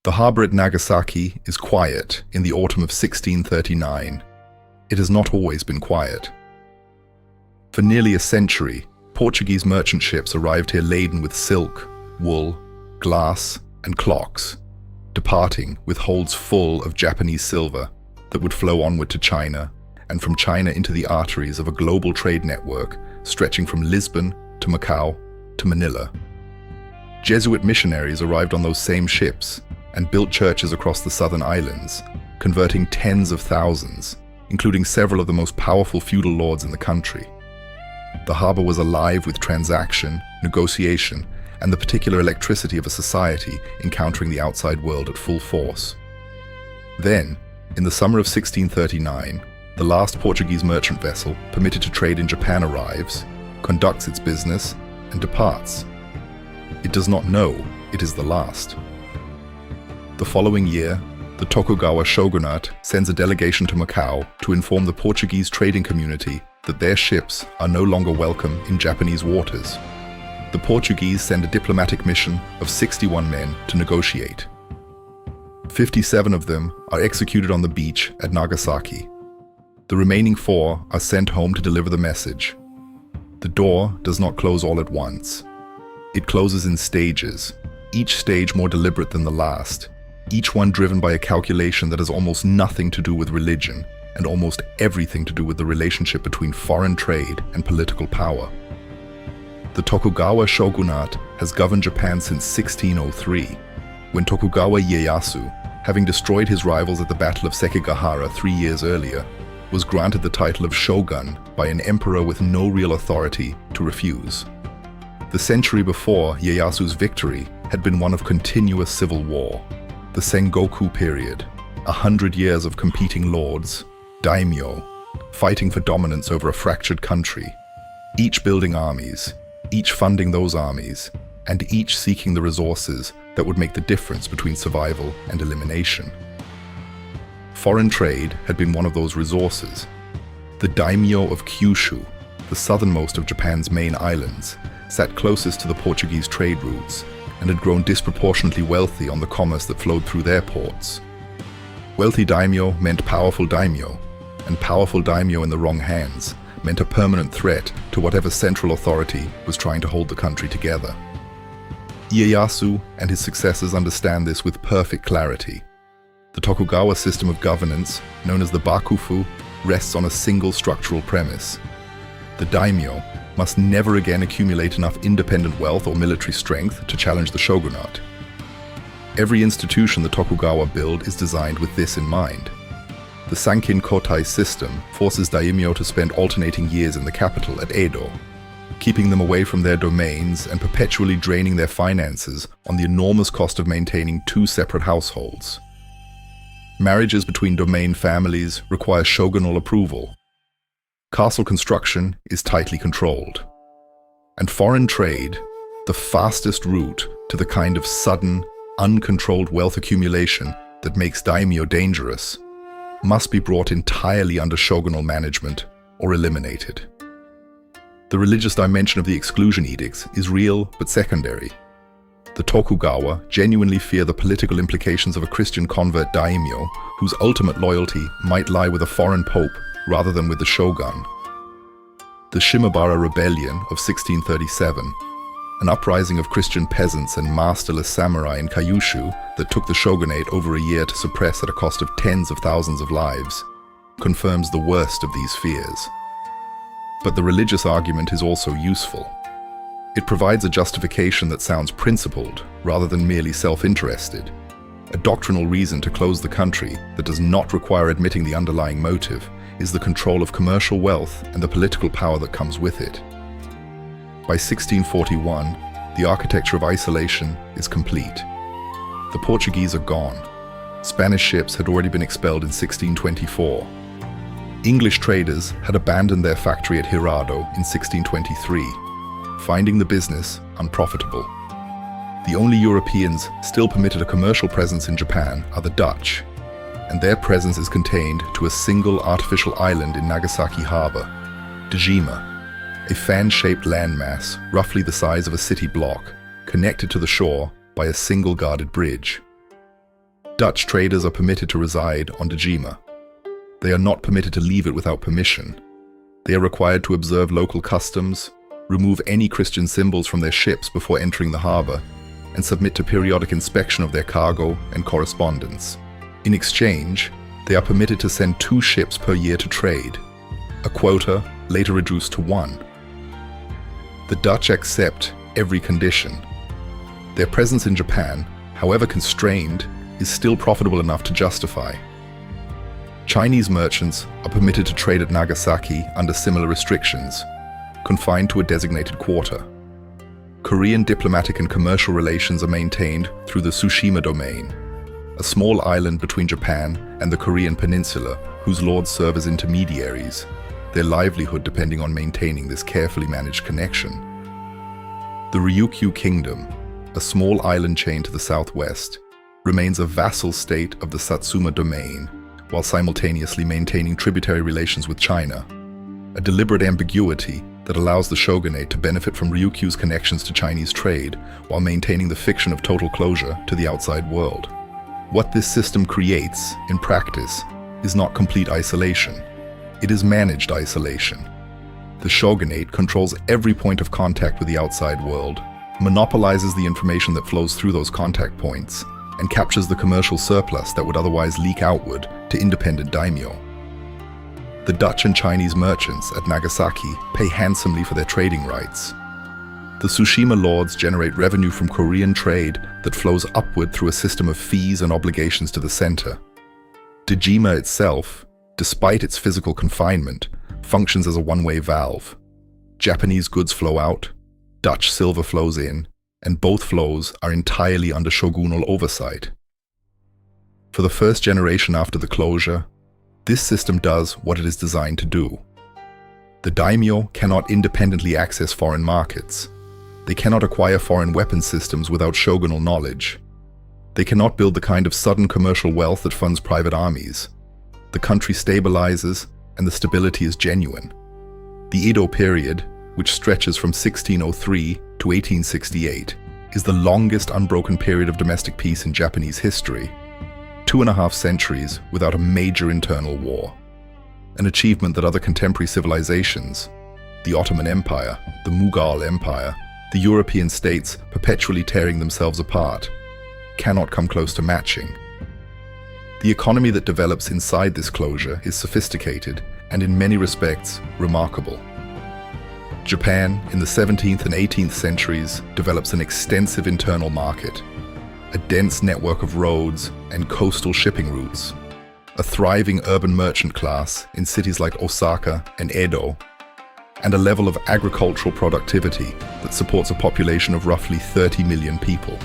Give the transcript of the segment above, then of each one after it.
The harbor at Nagasaki is quiet in the autumn of 1639. It has not always been quiet. For nearly a century, Portuguese merchant ships arrived here laden with silk, wool, glass, and clocks, departing with holds full of Japanese silver that would flow onward to China, and from China into the arteries of a global trade network stretching from Lisbon to Macau to Manila. Jesuit missionaries arrived on those same ships and built churches across the southern islands, converting tens of thousands, including several of the most powerful feudal lords in the country. The harbor was alive with transaction, negotiation, and the particular electricity of a society encountering the outside world at full force. Then, in the summer of 1639, the last Portuguese merchant vessel permitted to trade in Japan arrives, conducts its business, and departs. It does not know it is the last. The following year, the Tokugawa shogunate sends a delegation to Macau to inform the Portuguese trading community that their ships are no longer welcome in Japanese waters. The Portuguese send a diplomatic mission of 61 men to negotiate. 57 of them are executed on the beach at Nagasaki. The remaining 4 are sent home to deliver the message. The door does not close all at once. It closes in stages, each stage more deliberate than the last, each one driven by a calculation that has almost nothing to do with religion and almost everything to do with the relationship between foreign trade and political power. The Tokugawa shogunate has governed Japan since 1603, when Tokugawa Ieyasu, having destroyed his rivals at the Battle of Sekigahara 3 years earlier, was granted the title of shogun by an emperor with no real authority to refuse. The century before Ieyasu's victory had been one of continuous civil war. The Sengoku period, 100 years of competing lords, daimyo, fighting for dominance over a fractured country, each building armies, each funding those armies, and each seeking the resources that would make the difference between survival and elimination. Foreign trade had been one of those resources. The daimyo of Kyushu, the southernmost of Japan's main islands, sat closest to the Portuguese trade routes and had grown disproportionately wealthy on the commerce that flowed through their ports. Wealthy daimyo meant powerful daimyo, and powerful daimyo in the wrong hands meant a permanent threat to whatever central authority was trying to hold the country together. Ieyasu and his successors understand this with perfect clarity. The Tokugawa system of governance, known as the Bakufu, rests on a single structural premise. The daimyo must never again accumulate enough independent wealth or military strength to challenge the shogunate. Every institution the Tokugawa build is designed with this in mind. The Sankin Kotai system forces daimyo to spend alternating years in the capital at Edo, keeping them away from their domains and perpetually draining their finances on the enormous cost of maintaining 2 separate households. Marriages between domain families require shogunal approval. Castle construction is tightly controlled. And foreign trade, the fastest route to the kind of sudden, uncontrolled wealth accumulation that makes daimyo dangerous, must be brought entirely under shogunal management or eliminated. The religious dimension of the exclusion edicts is real but secondary. The Tokugawa genuinely fear the political implications of a Christian convert daimyo whose ultimate loyalty might lie with a foreign pope rather than with the shogun. The Shimabara Rebellion of 1637, an uprising of Christian peasants and masterless samurai in Kyushu that took the shogunate over a year to suppress at a cost of tens of thousands of lives, confirms the worst of these fears. But the religious argument is also useful. It provides a justification that sounds principled rather than merely self-interested, a doctrinal reason to close the country that does not require admitting the underlying motive is the control of commercial wealth and the political power that comes with it. By 1641, the architecture of isolation is complete. The Portuguese are gone. Spanish ships had already been expelled in 1624. English traders had abandoned their factory at Hirado in 1623, finding the business unprofitable. The only Europeans still permitted a commercial presence in Japan are the Dutch, and their presence is contained to a single artificial island in Nagasaki harbor, Dejima, a fan-shaped landmass roughly the size of a city block, connected to the shore by a single guarded bridge. Dutch traders are permitted to reside on Dejima. They are not permitted to leave it without permission. They are required to observe local customs, remove any Christian symbols from their ships before entering the harbor, and submit to periodic inspection of their cargo and correspondence. In exchange, they are permitted to send 2 ships per year to trade, a quota later reduced to 1. The Dutch accept every condition. Their presence in Japan, however constrained, is still profitable enough to justify. Chinese merchants are permitted to trade at Nagasaki under similar restrictions, confined to a designated quarter. Korean diplomatic and commercial relations are maintained through the Tsushima domain, a small island between Japan and the Korean peninsula whose lords serve as intermediaries, their livelihood depending on maintaining this carefully managed connection. The Ryukyu Kingdom, a small island chain to the southwest, remains a vassal state of the Satsuma domain while simultaneously maintaining tributary relations with China, a deliberate ambiguity that allows the shogunate to benefit from Ryukyu's connections to Chinese trade while maintaining the fiction of total closure to the outside world. What this system creates, in practice, is not complete isolation. It is managed isolation. The shogunate controls every point of contact with the outside world, monopolizes the information that flows through those contact points, and captures the commercial surplus that would otherwise leak outward to independent daimyo. The Dutch and Chinese merchants at Nagasaki pay handsomely for their trading rights. The Tsushima lords generate revenue from Korean trade that flows upward through a system of fees and obligations to the center. Dejima itself, despite its physical confinement, functions as a one-way valve. Japanese goods flow out, Dutch silver flows in, and both flows are entirely under shogunal oversight. For the first generation after the closure, this system does what it is designed to do. The daimyo cannot independently access foreign markets. They cannot acquire foreign weapon systems without shogunal knowledge. They cannot build the kind of sudden commercial wealth that funds private armies. The country stabilizes, and the stability is genuine. The Edo period, which stretches from 1603 to 1868, is the longest unbroken period of domestic peace in Japanese history. 2.5 centuries without a major internal war. An achievement that other contemporary civilizations, the Ottoman Empire, the Mughal Empire, the European states perpetually tearing themselves apart, cannot come close to matching. The economy that develops inside this closure is sophisticated and in many respects remarkable. Japan, in the 17th and 18th centuries, develops an extensive internal market, a dense network of roads and coastal shipping routes, a thriving urban merchant class in cities like Osaka and Edo, and a level of agricultural productivity that supports a population of roughly 30 million people.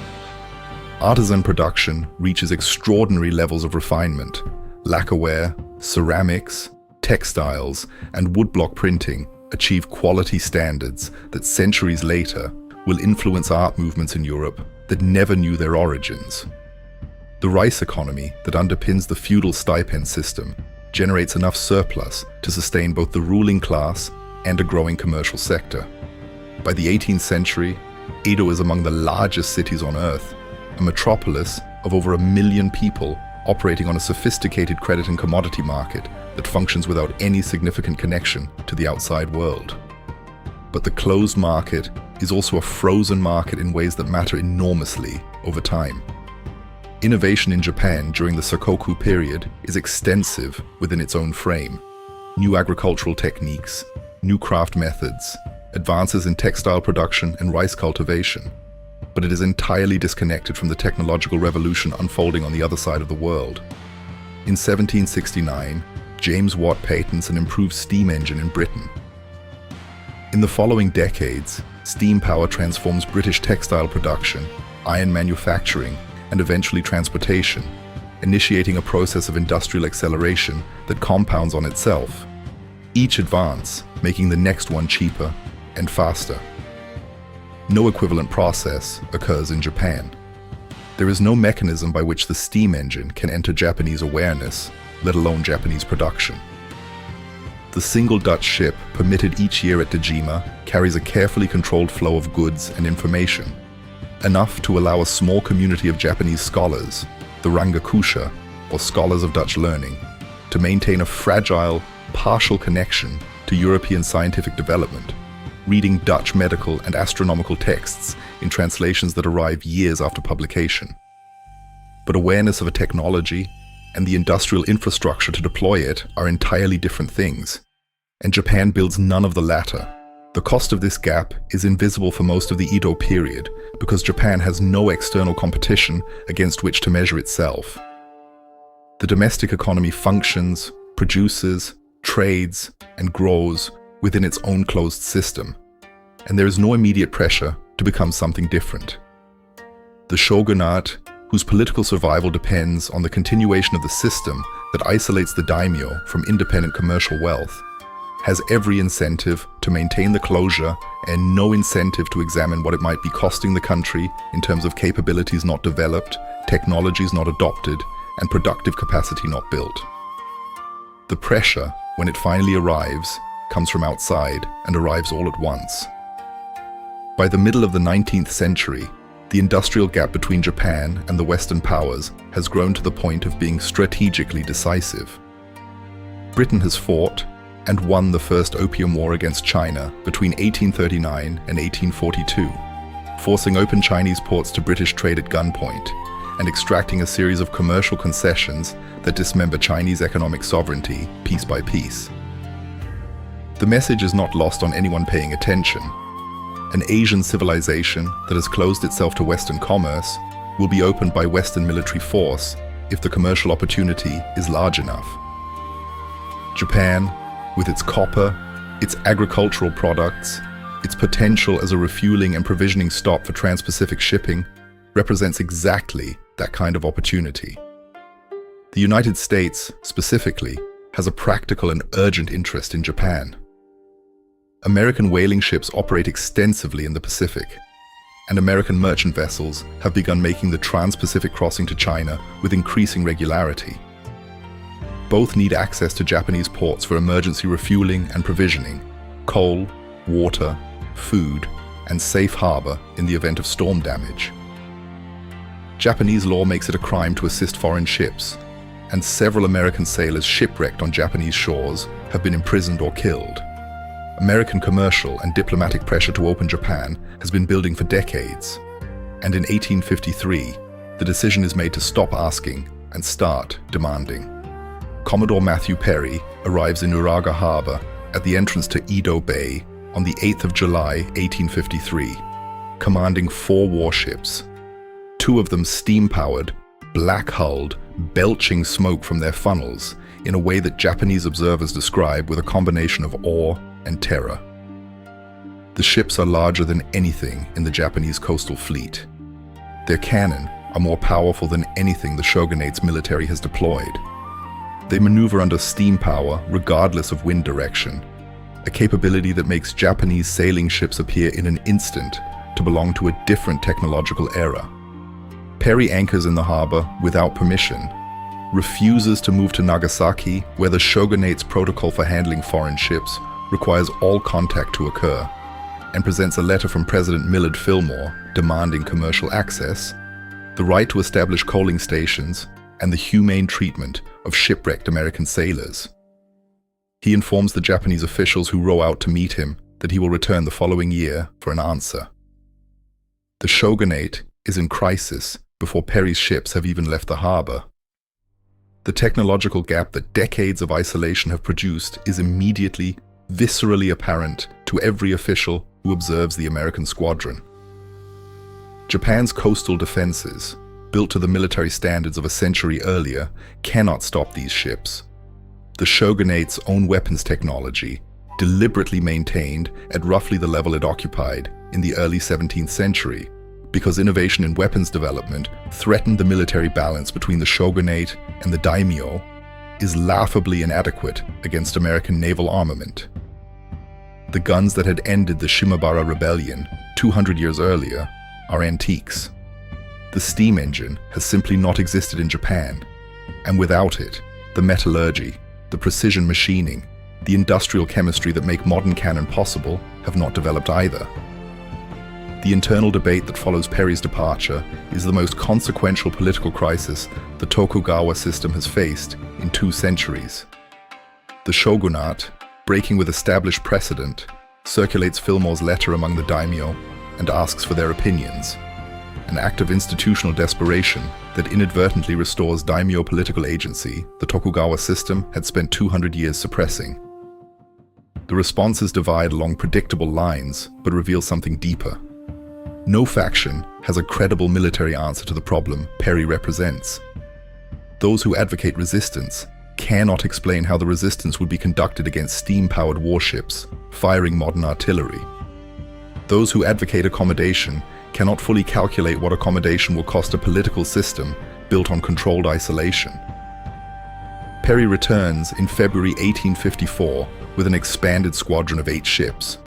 Artisan production reaches extraordinary levels of refinement. Lacquerware, ceramics, textiles, and woodblock printing achieve quality standards that centuries later will influence art movements in Europe that never knew their origins. The rice economy that underpins the feudal stipend system generates enough surplus to sustain both the ruling class and a growing commercial sector. By the 18th century, Edo is among the largest cities on Earth, a metropolis of over 1 million people operating on a sophisticated credit and commodity market that functions without any significant connection to the outside world. But the closed market is also a frozen market in ways that matter enormously over time. Innovation in Japan during the Sakoku period is extensive within its own frame. New agricultural techniques, new craft methods, advances in textile production and rice cultivation. But it is entirely disconnected from the technological revolution unfolding on the other side of the world. In 1769, James Watt patents an improved steam engine in Britain. In the following decades, steam power transforms British textile production, iron manufacturing, and eventually transportation, initiating a process of industrial acceleration that compounds on itself, each advance making the next one cheaper and faster. No equivalent process occurs in Japan. There is no mechanism by which the steam engine can enter Japanese awareness, let alone Japanese production. The single Dutch ship permitted each year at Dejima carries a carefully controlled flow of goods and information, enough to allow a small community of Japanese scholars, the Rangakusha, or scholars of Dutch learning, to maintain a fragile, partial connection to European scientific development, reading Dutch medical and astronomical texts in translations that arrive years after publication. But awareness of a technology and the industrial infrastructure to deploy it are entirely different things, and Japan builds none of the latter. The cost of this gap is invisible for most of the Edo period because Japan has no external competition against which to measure itself. The domestic economy functions, produces, trades, and grows within its own closed system, and there is no immediate pressure to become something different. The shogunate, whose political survival depends on the continuation of the system that isolates the daimyo from independent commercial wealth, has every incentive to maintain the closure and no incentive to examine what it might be costing the country in terms of capabilities not developed, technologies not adopted, and productive capacity not built. The pressure, when it finally arrives, comes from outside and arrives all at once. By the middle of the 19th century, the industrial gap between Japan and the Western powers has grown to the point of being strategically decisive. Britain has fought and won the First Opium War against China between 1839 and 1842, forcing open Chinese ports to British trade at gunpoint and extracting a series of commercial concessions that dismember Chinese economic sovereignty piece by piece. The message is not lost on anyone paying attention. An Asian civilization that has closed itself to Western commerce will be opened by Western military force if the commercial opportunity is large enough. Japan, with its copper, its agricultural products, its potential as a refueling and provisioning stop for trans-Pacific shipping, represents exactly that kind of opportunity. The United States, specifically, has a practical and urgent interest in Japan. American whaling ships operate extensively in the Pacific, and American merchant vessels have begun making the trans-Pacific crossing to China with increasing regularity. Both need access to Japanese ports for emergency refueling and provisioning, coal, water, food, and safe harbor in the event of storm damage. Japanese law makes it a crime to assist foreign ships, and several American sailors shipwrecked on Japanese shores have been imprisoned or killed. American commercial and diplomatic pressure to open Japan has been building for decades, and in 1853, the decision is made to stop asking and start demanding. Commodore Matthew Perry arrives in Uraga Harbor at the entrance to Edo Bay on the 8th of July, 1853, commanding 4 warships, 2 of them steam-powered, black-hulled, belching smoke from their funnels in a way that Japanese observers describe with a combination of awe and terror. The ships are larger than anything in the Japanese coastal fleet. Their cannon are more powerful than anything the shogunate's military has deployed. They maneuver under steam power regardless of wind direction, a capability that makes Japanese sailing ships appear in an instant to belong to a different technological era. Perry anchors in the harbor without permission, refuses to move to Nagasaki, where the shogunate's protocol for handling foreign ships requires all contact to occur, and presents a letter from President Millard Fillmore demanding commercial access, the right to establish coaling stations, and the humane treatment of shipwrecked American sailors. He informs the Japanese officials who row out to meet him that he will return the following year for an answer. The shogunate is in crisis before Perry's ships have even left the harbor. The technological gap that decades of isolation have produced is immediately, viscerally apparent to every official who observes the American squadron. Japan's coastal defenses, built to the military standards of a century earlier, cannot stop these ships. The shogunate's own weapons technology, deliberately maintained at roughly the level it occupied in the early 17th century, because innovation in weapons development threatened the military balance between the shogunate and the daimyo, is laughably inadequate against American naval armament. The guns that had ended the Shimabara Rebellion 200 years earlier are antiques. The steam engine has simply not existed in Japan, and without it, the metallurgy, the precision machining, the industrial chemistry that make modern cannon possible have not developed either. The internal debate that follows Perry's departure is the most consequential political crisis the Tokugawa system has faced in 2 centuries. The shogunate, breaking with established precedent, circulates Fillmore's letter among the daimyo and asks for their opinions, an act of institutional desperation that inadvertently restores daimyo political agency the Tokugawa system had spent 200 years suppressing. The responses divide along predictable lines, but reveal something deeper. No faction has a credible military answer to the problem Perry represents. Those who advocate resistance cannot explain how the resistance would be conducted against steam-powered warships, firing modern artillery. Those who advocate accommodation cannot fully calculate what accommodation will cost a political system built on controlled isolation. Perry returns in February 1854 with an expanded squadron of 8 ships.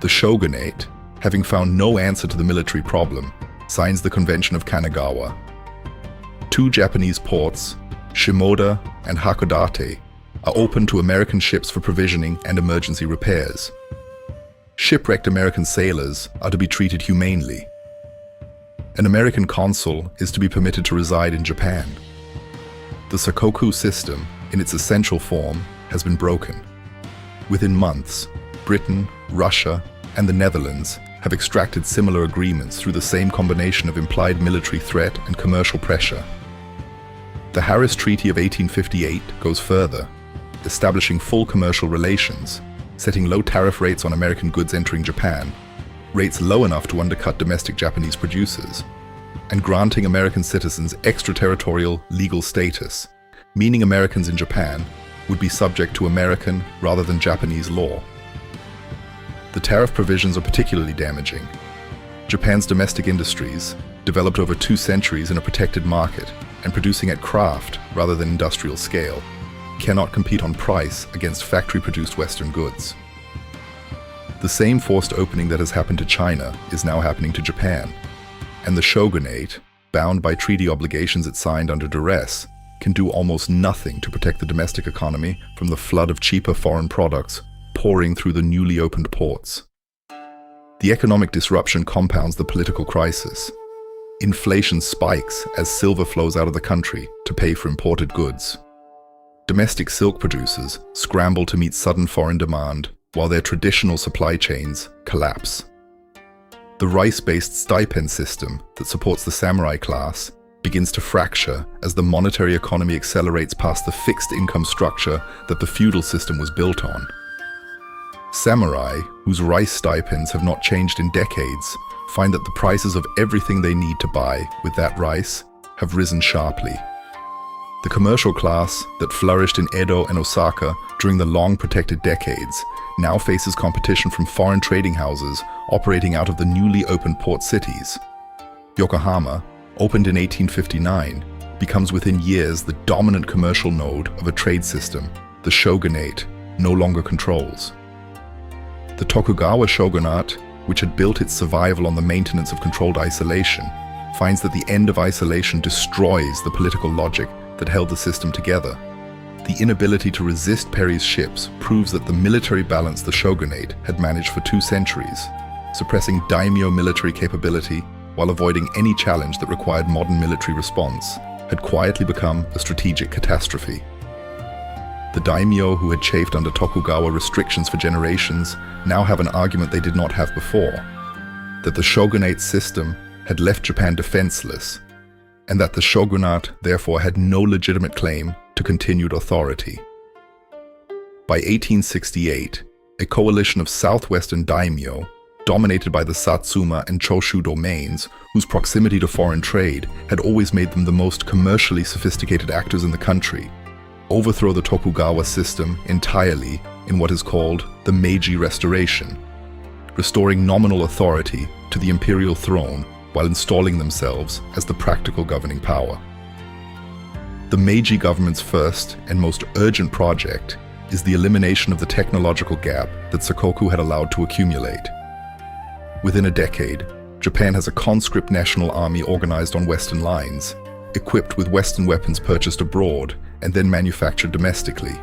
The shogunate, having found no answer to the military problem, signs the Convention of Kanagawa. 2 Japanese ports, Shimoda and Hakodate, are open to American ships for provisioning and emergency repairs. Shipwrecked American sailors are to be treated humanely. An American consul is to be permitted to reside in Japan. The Sakoku system, in its essential form, has been broken. Within months, Britain, Russia, and the Netherlands have extracted similar agreements through the same combination of implied military threat and commercial pressure. The Harris Treaty of 1858 goes further, establishing full commercial relations, setting low tariff rates on American goods entering Japan, rates low enough to undercut domestic Japanese producers, and granting American citizens extraterritorial legal status, meaning Americans in Japan would be subject to American rather than Japanese law. The tariff provisions are particularly damaging. Japan's domestic industries, developed over 2 centuries in a protected market and producing at craft rather than industrial scale, cannot compete on price against factory-produced Western goods. The same forced opening that has happened to China is now happening to Japan, and the shogunate, bound by treaty obligations it signed under duress, can do almost nothing to protect the domestic economy from the flood of cheaper foreign products pouring through the newly opened ports. The economic disruption compounds the political crisis. Inflation spikes as silver flows out of the country to pay for imported goods. Domestic silk producers scramble to meet sudden foreign demand while their traditional supply chains collapse. The rice-based stipend system that supports the samurai class begins to fracture as the monetary economy accelerates past the fixed income structure that the feudal system was built on. Samurai, whose rice stipends have not changed in decades, find that the prices of everything they need to buy with that rice have risen sharply. The commercial class that flourished in Edo and Osaka during the long protected decades now faces competition from foreign trading houses operating out of the newly opened port cities. Yokohama, opened in 1859, becomes within years the dominant commercial node of a trade system the shogunate no longer controls. The Tokugawa shogunate, which had built its survival on the maintenance of controlled isolation, finds that the end of isolation destroys the political logic that held the system together. The inability to resist Perry's ships proves that the military balance the shogunate had managed for 2 centuries, suppressing daimyo military capability while avoiding any challenge that required modern military response, had quietly become a strategic catastrophe. The daimyo who had chafed under Tokugawa restrictions for generations now have an argument they did not have before, that the shogunate system had left Japan defenseless, and that the shogunate therefore had no legitimate claim to continued authority. By 1868, a coalition of southwestern daimyo, dominated by the Satsuma and Choshu domains, whose proximity to foreign trade had always made them the most commercially sophisticated actors in the country, overthrow the Tokugawa system entirely in what is called the Meiji Restoration, restoring nominal authority to the imperial throne while installing themselves as the practical governing power. The Meiji government's first and most urgent project is the elimination of the technological gap that Sakoku had allowed to accumulate. Within a decade, Japan has a conscript national army organized on Western lines, equipped with Western weapons purchased abroad and then manufactured domestically.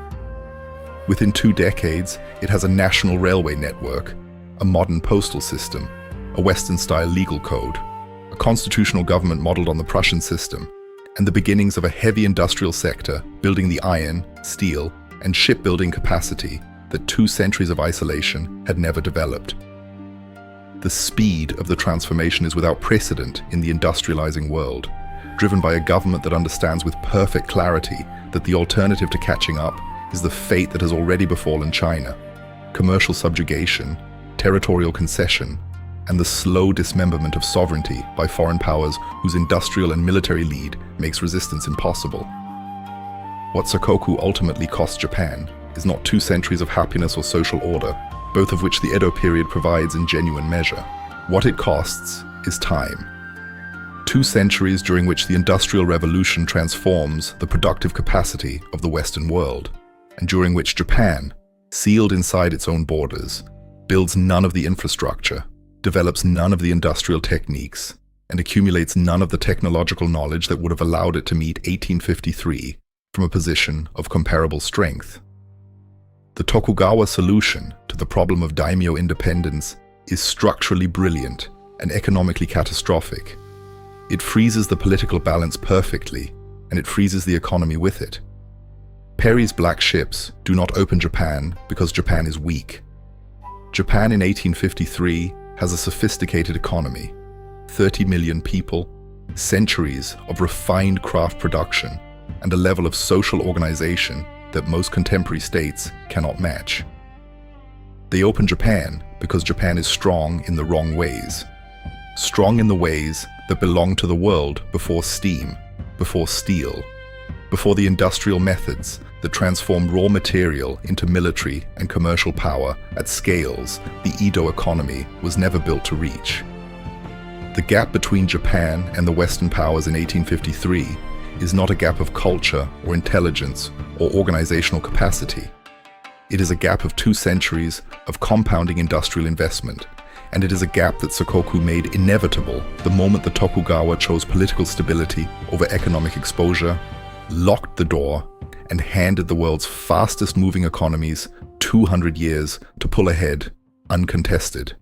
Within 2 decades, it has a national railway network, a modern postal system, a Western-style legal code, a constitutional government modeled on the Prussian system, and the beginnings of a heavy industrial sector building the iron, steel, and shipbuilding capacity that 2 centuries of isolation had never developed. The speed of the transformation is without precedent in the industrializing world, driven by a government that understands with perfect clarity that the alternative to catching up is the fate that has already befallen China: commercial subjugation, territorial concession, and the slow dismemberment of sovereignty by foreign powers whose industrial and military lead makes resistance impossible. What Sakoku ultimately cost Japan is not 2 centuries of happiness or social order, both of which the Edo period provides in genuine measure. What it costs is time. 2 centuries during which the Industrial Revolution transforms the productive capacity of the Western world, and during which Japan, sealed inside its own borders, builds none of the infrastructure, develops none of the industrial techniques, and accumulates none of the technological knowledge that would have allowed it to meet 1853 from a position of comparable strength. The Tokugawa solution to the problem of daimyo independence is structurally brilliant and economically catastrophic. It freezes the political balance perfectly, and it freezes the economy with it. Perry's black ships do not open Japan because Japan is weak. Japan in 1853 has a sophisticated economy, 30 million people, centuries of refined craft production, and a level of social organization that most contemporary states cannot match. They open Japan because Japan is strong in the wrong ways. Strong in the ways that belong to the world before steam, before steel, before the industrial methods that transformed raw material into military and commercial power at scales the Edo economy was never built to reach. The gap between Japan and the Western powers in 1853 is not a gap of culture or intelligence or organizational capacity. It is a gap of 2 centuries of compounding industrial investment, and it is a gap that Sakoku made inevitable the moment the Tokugawa chose political stability over economic exposure, locked the door, and handed the world's fastest moving economies 200 years to pull ahead uncontested.